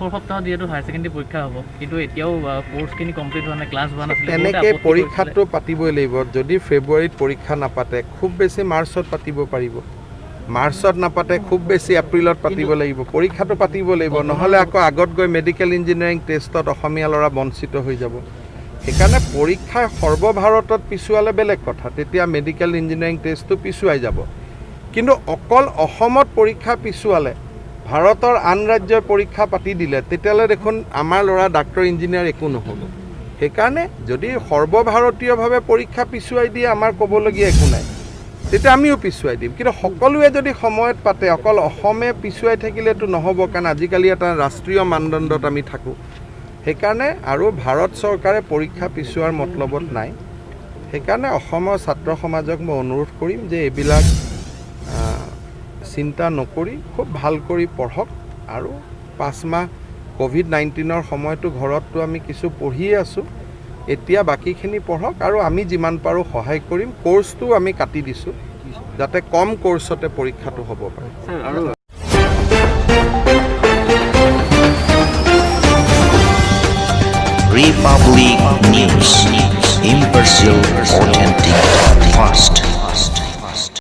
শেষৰ সপ্তাহত যিহেতু হায়াৰ ছেকেণ্ডেৰী পৰীক্ষা হ'ব কিন্তু এতিয়াও কোৰ্ছখিনি কমপ্লিট হোৱা নাই ক্লাছ হোৱা নাছিলে তেনেকৈ পৰীক্ষাটো পাতিবই লাগিব যদি ফেব্ৰুৱাৰীত পৰীক্ষা নাপাতে খুব বেছি মাৰ্চত পাতিব পাৰিব মাৰ্চত নাপাতে খুব বেছি এপ্ৰিলত পাতিব লাগিব পৰীক্ষাটো পাতিব লাগিব নহ'লে আকৌ আগত গৈ মেডিকেল ইঞ্জিনিয়াৰিং টেষ্টত অসমীয়া ল'ৰা বঞ্চিত হৈ যাব সেইকাৰণে পৰীক্ষা সৰ্বভাৰতত পিছুৱালে বেলেগ কথা তেতিয়া মেডিকেল ইঞ্জিনিয়াৰিং টেষ্টটো পিছুৱাই যাব কিন্তু অকল অসমত পৰীক্ষা পিছুৱালে ভাৰতৰ আন ৰাজ্যৰ পৰীক্ষা পাতি দিলে তেতিয়াহ'লে দেখোন আমাৰ ল'ৰা ডাক্তৰ ইঞ্জিনিয়াৰ একো নহ'ব সেইকাৰণে যদি সৰ্বভাৰতীয়ভাৱে পৰীক্ষা পিছুৱাই দিয়ে আমাৰ ক'বলগীয়া একো নাই তেতিয়া আমিও পিছুৱাই দিম কিন্তু সকলোৱে যদি সময়ত পাতে অকল অসমে পিছুৱাই থাকিলেতো নহ'ব কাৰণ আজিকালি এটা ৰাষ্ট্ৰীয় মানদণ্ডত আমি থাকোঁ সেইকাৰণে আৰু ভাৰত চৰকাৰে পৰীক্ষা পিছুৱাৰ মতলবত নাই সেইকাৰণে অসমৰ ছাত্ৰ সমাজক মই অনুৰোধ কৰিম যে এইবিলাক চিন্তা নকৰি খুব ভাল কৰি পঢ়ক আৰু 5 মাহ কোভিড-19ৰ সময়তো ঘৰততো আমি কিছু পঢ়িয়ে আছোঁ এতিয়া বাকীখিনি পঢ়ক আৰু আমি যিমান পাৰোঁ সহায় কৰিম কোৰ্ছটো আমি কাটি দিছোঁ যাতে কম কোৰ্ছতে পৰীক্ষাটো হ'ব পাৰে Republic News. Impartial, authentic, fast.